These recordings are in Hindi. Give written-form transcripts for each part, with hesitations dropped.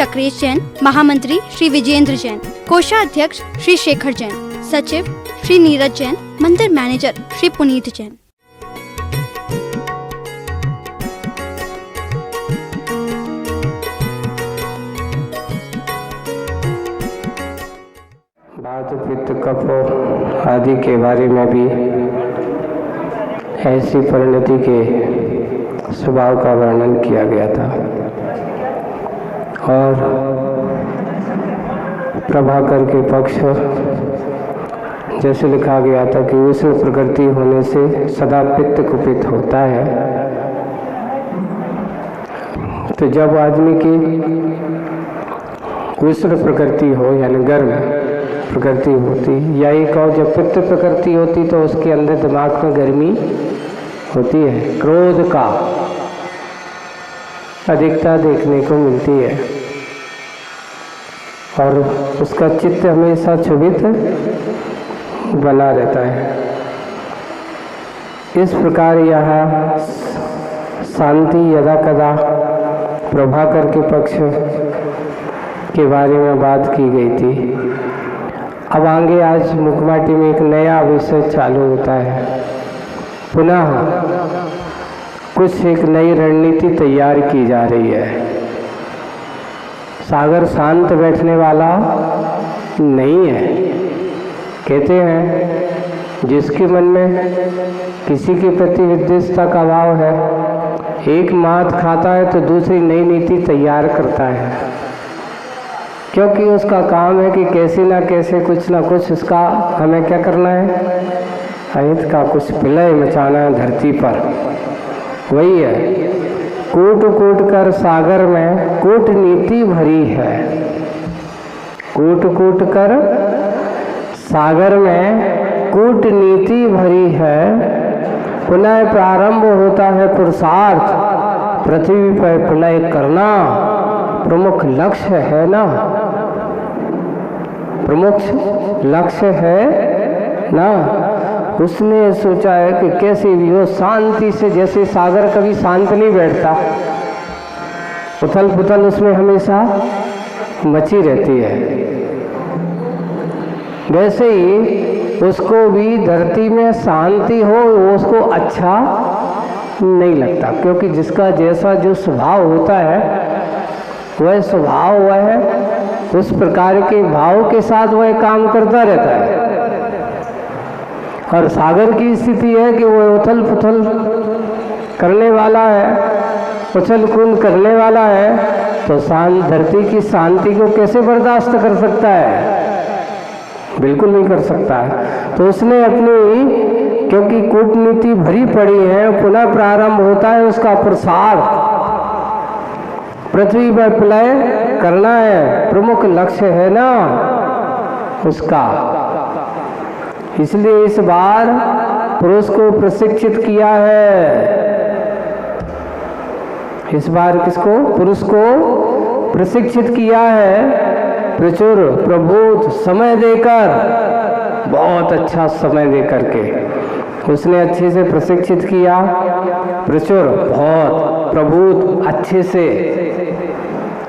चक्रेश जैन, महामंत्री श्री विजेंद्र जैन, कोषाध्यक्ष श्री शेखर जैन, सचिव श्री नीरज जैन, मंदिर मैनेजर श्री पुनीत जैन। वात पित्त कफ आदि के बारे में भी ऐसी परिणति के स्वभाव का वर्णन किया गया था और प्रभाकर के पक्ष जैसे लिखा गया था कि उष्ण प्रकृति होने से सदा पित्त कुपित होता है। तो जब आदमी की उष्ण प्रकृति हो यानी गर्म प्रकृति होती, या एक और जब पित्त प्रकृति होती तो उसके अंदर दिमाग में गर्मी होती है, क्रोध का अधिकता देखने को मिलती है और उसका चित्त हमेशा क्षुभित बना रहता है। इस प्रकार यहाँ शांति यदा कदा प्रभाकर के पक्ष के बारे में बात की गई थी। अब आगे आज मुखमाटी में एक नया विषय चालू होता है, पुनः कुछ एक नई रणनीति तैयार की जा रही है। सागर शांत बैठने वाला नहीं है। कहते हैं जिसके मन में किसी के प्रति विद्वेषता का भाव है, एक मात खाता है तो दूसरी नई नीति तैयार करता है, क्योंकि उसका काम है कि कैसे ना कैसे कुछ ना कुछ इसका हमें क्या करना है, अहित का कुछ विलय मचाना है धरती पर। वही है, कूट कूट कर सागर में कूटनीति भरी है। कूट कूट कर सागर में कूटनीति भरी है, पुनः प्रारंभ होता है पुरुषार्थ, पृथ्वी पर प्रलय करना प्रमुख लक्ष्य है ना, प्रमुख लक्ष्य है ना। उसने सोचा है कि कैसे भी हो शांति से, जैसे सागर कभी शांत नहीं बैठता, उथल पुथल उसमें हमेशा मची रहती है, वैसे ही उसको भी धरती में शांति हो वो उसको अच्छा नहीं लगता, क्योंकि जिसका जैसा जो स्वभाव होता है वह स्वभाव वह है, उस प्रकार के भाव के साथ वह काम करता रहता है। और सागर की स्थिति है कि वह उथल पुथल करने वाला है, उछल कूद करने वाला है, तो शांत धरती की शांति को कैसे बर्दाश्त कर सकता है? बिल्कुल नहीं कर सकता है। तो उसने अपनी, क्योंकि कूटनीति भरी पड़ी है, पुनः प्रारंभ होता है उसका प्रसार, पृथ्वी पर प्रलय करना है, प्रमुख लक्ष्य है ना उसका। इसलिए इस बार पुरुष को प्रशिक्षित किया है। इस बार किसको? पुरुष को प्रशिक्षित किया है, प्रचुर प्रबोध समय देकर, बहुत अच्छा समय देकर के उसने अच्छे से प्रशिक्षित किया। प्रचुर, बहुत, प्रबोध, अच्छे से,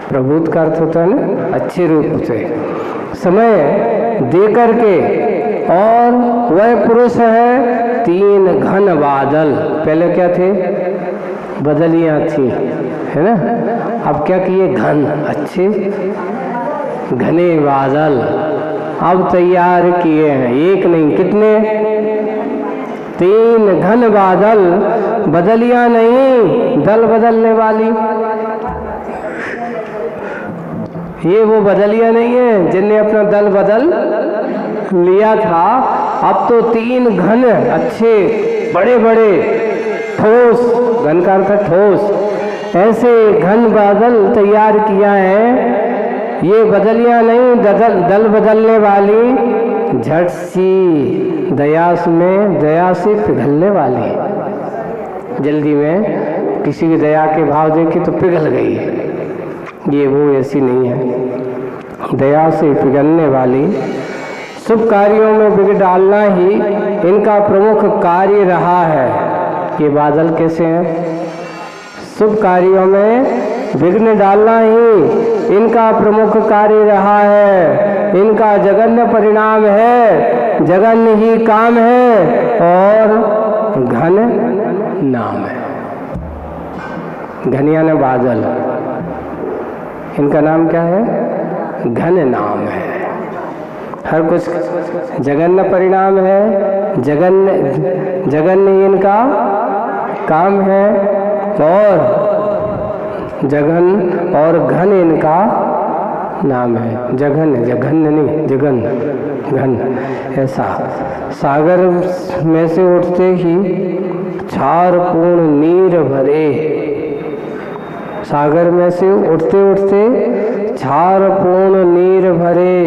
प्रबोध का अर्थ होता है ना अच्छे रूप से, समय दे करके। और वह पुरुष है तीन घन बादल, पहले क्या थे? बदलियां थी, है ना, अब क्या किए? घन, अच्छे घने बादल अब तैयार किए हैं। एक नहीं, कितने? तीन घन बादल, बदलियां नहीं, दल बदलने वाली। ये वो बदलियां नहीं है जिनने अपना दल बदल लिया था। अब तो तीन घन अच्छे बड़े बड़े ठोस, घन का अर्थ ठोस, ऐसे घन बादल तैयार किया है। ये बदलियां नहीं, दल बदलने वाली, झट सी दया से पिघलने वाली। जल्दी में किसी की दया के भाव देखी तो पिघल गई, ये वो ऐसी नहीं है। दया से पिघलने वाली, शुभ कार्यों में विघ्न डालना ही इनका प्रमुख कार्य रहा है। ये बादल कैसे हैं? शुभ कार्यों में विघ्न डालना ही इनका प्रमुख कार्य रहा है। इनका जघन्य परिणाम है, जघन्य ही काम है और घन नाम है। घन यानी बादल, इनका नाम क्या है? घन नाम है। हर कुछ जघन्य परिणाम है, जघन्य इनका काम है और जघन और घन इनका नाम है। जघन्य नहीं, घन ऐसा। सागर में से उठते ही क्षार पूर्ण नीर भरे, सागर में से उठते उठते क्षार पूर्ण नीर भरे,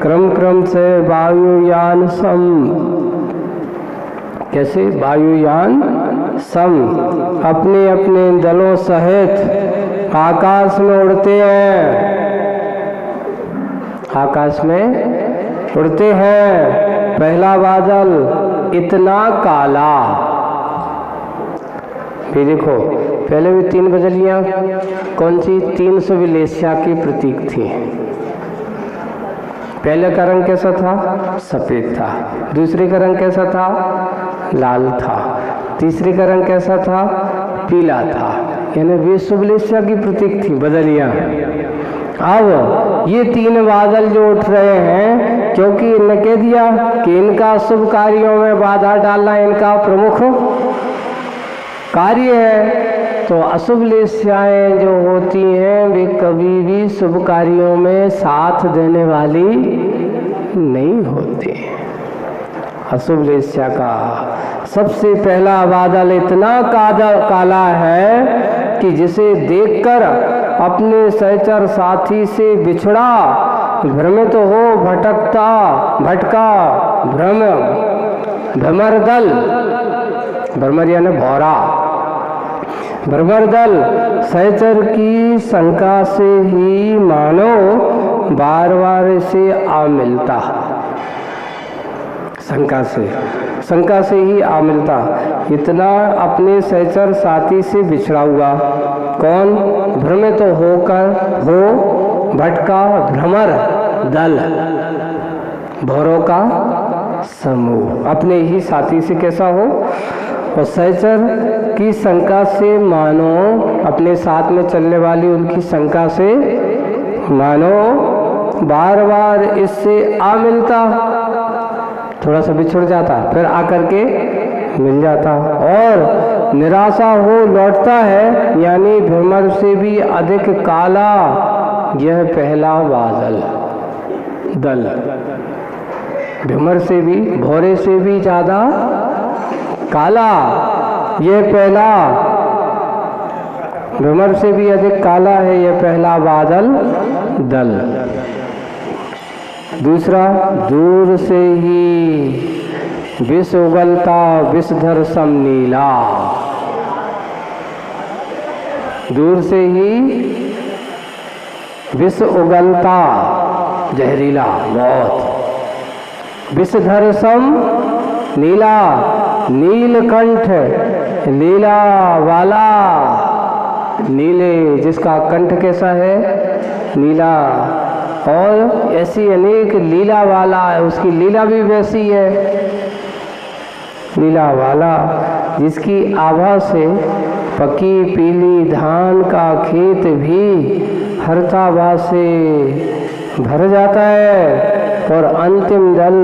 क्रम क्रम से वायुयान सम, कैसे? वायुयान सम अपने अपने दलों सहित आकाश में उड़ते हैं, आकाश में उड़ते हैं। पहला बादल इतना काला, भी देखो पहले भी 3 बदलियां कौन सी? 300 विलेस्या की प्रतीक थी। पहले का रंग कैसा था? सफेद था। दूसरे का रंग कैसा था? लाल था। तीसरे का रंग कैसा था? पीला था। यानी वे शुभलेस्या की प्रतीक थी बदलियां। अब ये 3 बादल जो उठ रहे हैं, क्योंकि इन्होंने कह दिया कि इनका शुभ कार्यों में बाधा डालना इनका प्रमुख कार्य है, तो अशुभ लेस्याएं जो होती हैं वे कभी भी शुभ कार्यों में साथ देने वाली नहीं होती। अशुभ लेस्या का सबसे पहला बादल इतना काला है कि जिसे देखकर अपने सहचर साथी से बिछड़ा, भ्रमित हो भटका भ्रमरदल, भ्रमर यानी भौरा, भ्रमरदल सहचर की शंका से ही मानो बार बार से आ मिलता, शंका से ही आ मिलता। इतना अपने सहचर साथी से बिछड़ा हुआ कौन? भ्रमित होकर हो भटका भ्रमर दल, भौरों का समूह अपने ही साथी से कैसा हो? और सहचर की शंका से मानो, अपने साथ में चलने वाली उनकी शंका से मानो बार बार इससे आ मिलता, थोड़ा सा बिछुड़ जाता, फिर आकर के मिल जाता और निराशा हो लौटता है। यानी भ्रमर से भी अधिक काला यह पहला बादल दल, भ्रमर से भी, भौरे से भी ज्यादा काला यह पहला, भ्रमर से भी अधिक काला है यह पहला बादल दल। दूसरा, दूर से ही विष उगलता विषधर सम नीला, दूर से ही विष उगलता जहरीला बहुत, विषधर सम नीला, नीलकंठ लीला वाला, नीले जिसका कंठ कैसा है? नीला, और ऐसी अनेक लीला वाला है, उसकी लीला भी वैसी है लीला वाला, जिसकी आभा से पकी पीली धान का खेत भी हर्षाभा से भर जाता है। और अंतिम दल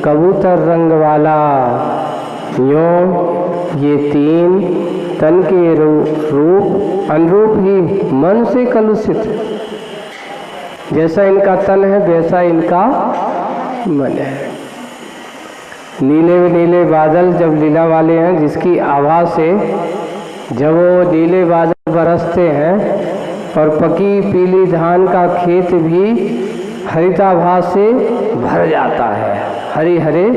कबूतर रंग वाला, यूं ये 3 तन के रूप अनुरूप ही मन से कलुषित, जैसा इनका तन है वैसा इनका मन है। नीले नीले बादल जब लीला वाले हैं, जिसकी आभा से जब वो नीले बादल बरसते हैं और पकी पीली धान का खेत भी हरिताभा से भर जाता है, हरे हरे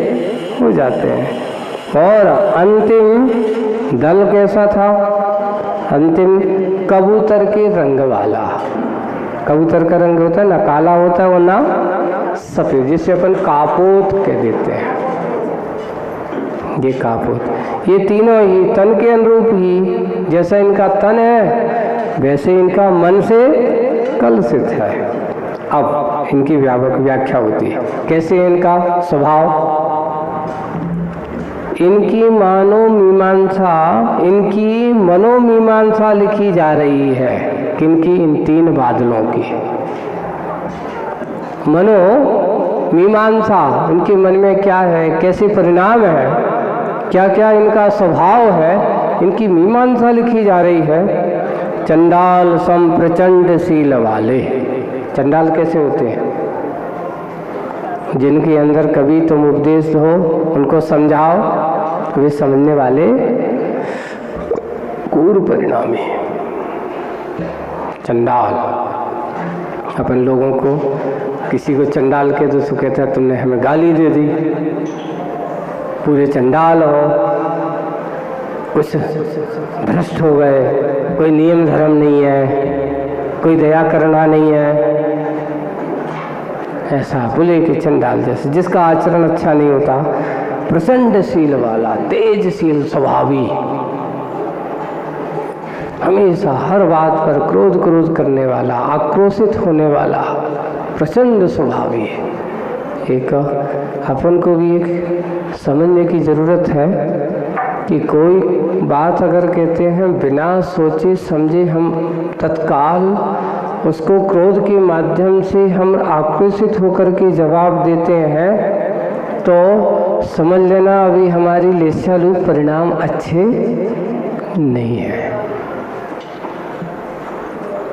हो जाते हैं। और अंतिम दल कैसा था? अंतिम कबूतर के रंग वाला, कबूतर का रंग होता है ना काला होता है, वो ना सफेद, जिसे अपन कापोत कह देते हैं। ये कापोत, ये तीनों ही तन के अनुरूप ही, जैसा इनका तन है वैसे इनका मन से कलुषित है। अब इनकी व्यापक व्याख्या होती है। कैसे इनका स्वभाव? इनकी मनोमीमांसा लिखी जा रही है। किनकी? इन 3 बादलों की मनोमीमांसा। इनके मन में क्या है, कैसे परिणाम है, क्या क्या इनका स्वभाव है, इनकी मीमांसा लिखी जा रही है। चंडाल सम प्रचंड शील वाले। चंडाल कैसे होते हैं? जिनके अंदर कभी तुम उपदेश हो, उनको समझाओ, वे समझने वाले क्रूर परिणामी। चंडाल। अपन लोगों को किसी को चंडाल के तो कहता है तुमने हमें गाली दे दी, पूरे चंडाल हो, कुछ भ्रष्ट हो गए, कोई नियम धर्म नहीं है, कोई दया करना नहीं है, ऐसा बोले कि चंडाल जैसे, जिसका आचरण अच्छा नहीं होता। प्रचंडशील वाला, तेजशील स्वभावी, हमेशा हर बात पर क्रोध करने वाला, आक्रोशित होने वाला, प्रचंड स्वभावी है। एक अपन को भी एक समझने की ज़रूरत है कि कोई बात अगर कहते हैं बिना सोचे समझे हम तत्काल उसको क्रोध के माध्यम से हम आक्रोशित होकर के जवाब देते हैं, तो समझ लेना अभी हमारी लेस्यालूप परिणाम अच्छे नहीं है।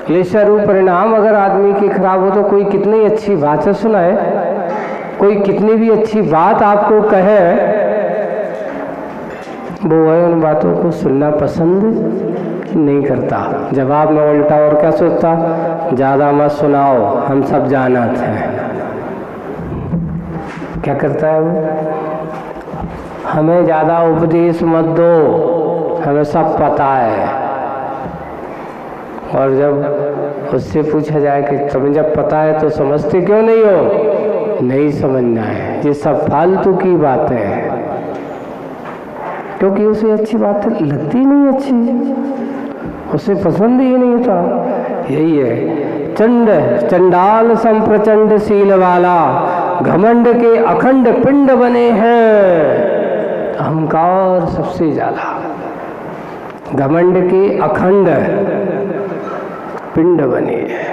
लेस्यारूप परिणाम अगर आदमी की खराब हो तो कोई कितनी अच्छी बात सुनाए, कोई कितनी भी अच्छी बात आपको कहे, वो उन बातों को सुनना पसंद नहीं करता। जवाब में उल्टा और क्या सोचता, ज़्यादा मत सुनाओ, हम सब जानत हैं। क्या करता है वो? हमें ज़्यादा उपदेश मत दो, हमें सब पता है। और जब उससे पूछा जाए कि तुम्हें जब पता है तो समझते क्यों नहीं हो? नहीं समझना है, ये सब फालतू की बातें हैं, क्योंकि उसे अच्छी बात लगती नहीं, अच्छी उसे पसंद ही नहीं था। यही है चंडाल सम प्रचंड शील वाला, घमंड के अखंड पिंड बने हैं। अहंकार सबसे ज्यादा, घमंड के अखंड पिंड बने हैं।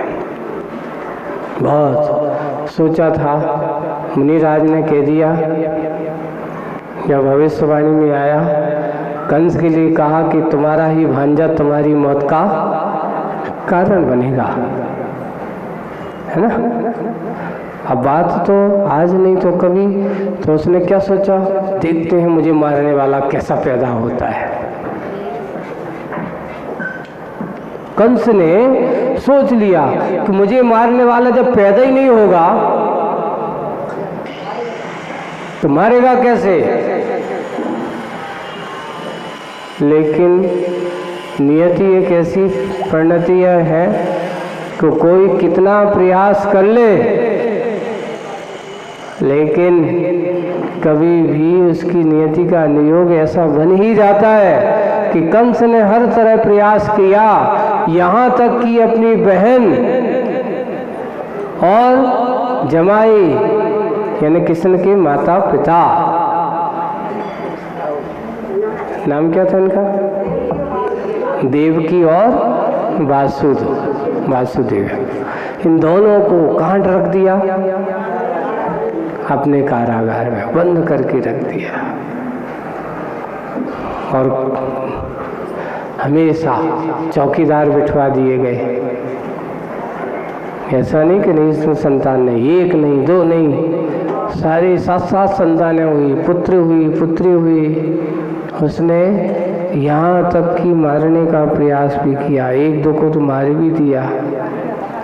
बहुत सोचा था, मुनिराज ने कह दिया, जब भविष्यवाणी में आया, कंस के लिए कहा कि तुम्हारा ही भांजा तुम्हारी मौत का कारण बनेगा, है ना। अब बात तो आज नहीं तो कभी, तो उसने क्या सोचा, देखते हैं मुझे मारने वाला कैसा पैदा होता है। कंस ने सोच लिया कि मुझे मारने वाला जब पैदा ही नहीं होगा तो मारेगा कैसे। लेकिन नियति एक ऐसी परिणति है कि कोई कितना प्रयास कर ले, लेकिन कभी भी उसकी नियति का नियोग ऐसा बन ही जाता है कि कंस ने हर तरह प्रयास किया, यहाँ तक कि अपनी बहन और जमाई यानी कृष्ण के माता पिता, नाम क्या था इनका, देवकी और वासुदेव, इन दोनों को काट रख दिया, अपने कारागार में बंद करके रख दिया। और हमेशा चौकीदार बिठवा दिए गए। ऐसा नहीं कि नहीं इसमें संतान नहीं, एक नहीं दो नहीं, सारी 7 संतानें हुई, पुत्री हुई। उसने यहाँ तक कि मारने का प्रयास भी किया, 1-2 को तो मार भी दिया।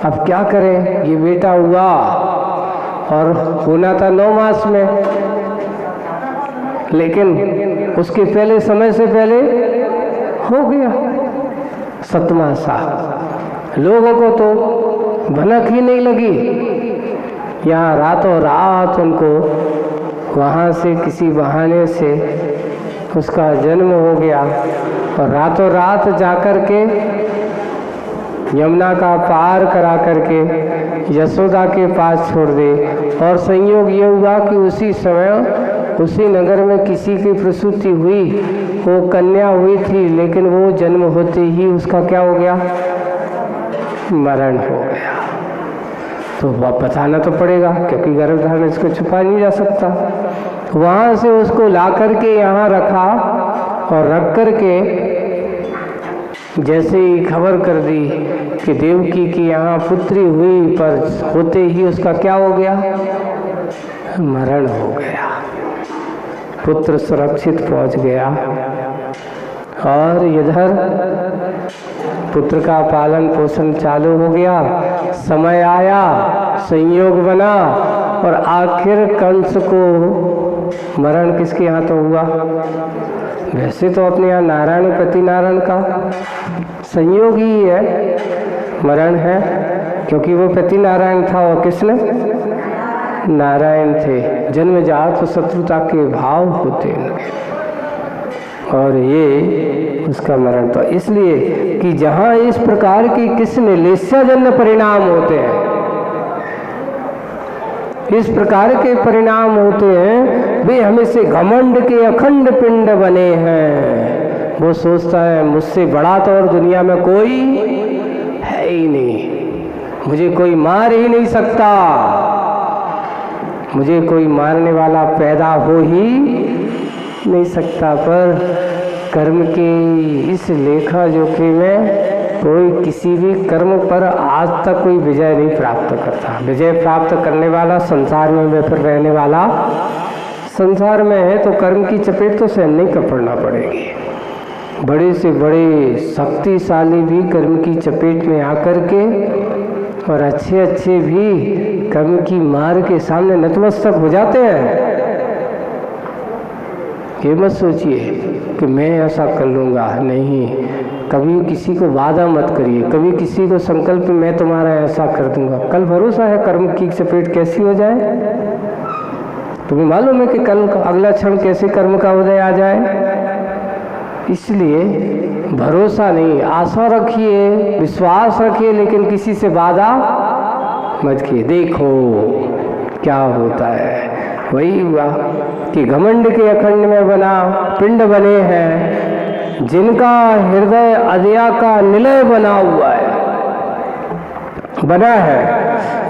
अब क्या करें, ये बेटा हुआ और होना था 9 मास में, लेकिन उसके पहले समय से पहले हो गया 7वां साल। लोगों को तो भनक ही नहीं लगी। यहाँ रातों रात उनको वहाँ से किसी बहाने से उसका जन्म हो गया और रातों रात जाकर के यमुना का पार करा करके यशोदा के पास छोड़ दे। और संयोग ये हुआ कि उसी समय उसी नगर में किसी की प्रसूति हुई, वो कन्या हुई थी, लेकिन वो जन्म होते ही उसका क्या हो गया, मरण हो गया। तो वह बताना तो पड़ेगा, क्योंकि गर्भधारण इसको छुपा नहीं जा सकता। वहाँ से उसको ला करके यहाँ रखा और रख करके जैसे ही खबर कर दी कि देवकी की यहाँ पुत्री हुई, पर होते ही उसका क्या हो गया, मरण हो गया। पुत्र सुरक्षित पहुँच गया और इधर पुत्र का पालन पोषण चालू हो गया। समय आया, संयोग बना और आखिर कंस को मरण किसके हाथों हुआ। वैसे तो अपने यहाँ नारायण पति नारायण का संयोग ही है, मरण है, क्योंकि वो पति नारायण था और किसने, नारायण थे। जन्मजात तो शत्रुता के भाव होते इनके, और ये उसका मरण था। इसलिए कि जहाँ इस प्रकार की किसने लेस्याजन्य परिणाम होते हैं, इस प्रकार के परिणाम होते हैं, वे हमेशा घमंड के अखंड पिंड बने हैं। वो सोचता है मुझसे बड़ा तो और दुनिया में कोई है ही नहीं, मुझे कोई मार ही नहीं सकता, मुझे कोई मारने वाला पैदा हो ही नहीं सकता। पर कर्म के इस लेखा जोखी में कोई किसी भी कर्म पर आज तक कोई विजय नहीं प्राप्त करता। विजय प्राप्त करने वाला संसार में फिर रहने वाला संसार में है, तो कर्म की चपेट तो सहन नहीं कर पड़ना पड़ेगी। बड़े से बड़े शक्तिशाली भी कर्म की चपेट में आकर के, और अच्छे अच्छे भी कर्म की मार के सामने नतमस्तक हो जाते हैं। ये मत सोचिए कि मैं ऐसा कर लूँगा, नहीं, कभी किसी को वादा मत करिए, कभी किसी को संकल्प मैं तुम्हारा ऐसा कर दूंगा। कल भरोसा है कर्म की चपेट कैसी हो जाए, तुम्हें मालूम है कि कल अगला क्षण कैसे कर्म का उदय आ जाए। इसलिए भरोसा नहीं, आशा रखिए, विश्वास रखिए, लेकिन किसी से वादा मत किए। देखो क्या होता है। वही हुआ कि घमंड के अखंड में बना पिंड बने हैं, जिनका हृदय अदया का निलय बना हुआ है, बना है,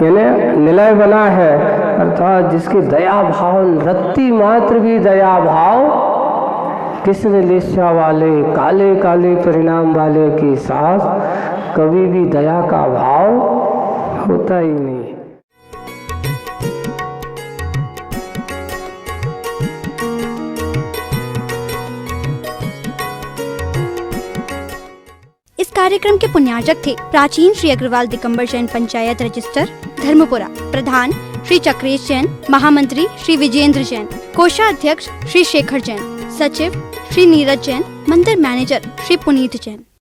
यानी निलय बना है, अर्थात जिसके दया भाव, रत्ती मात्र भी दया भाव किसने लेस्या वाले काले काले परिणाम वाले के साथ कभी भी दया का भाव होता ही नहीं। इस कार्यक्रम के पुण्यार्जक थे प्राचीन श्री अग्रवाल दिगंबर जैन पंचायत रजिस्टर धर्मपुरा, प्रधान श्री चक्रेश जैन, महामंत्री श्री विजेंद्र जैन, कोषाध्यक्ष श्री शेखर जैन, सचिव श्री नीरज जैन, मंदिर मैनेजर श्री पुनीत जैन।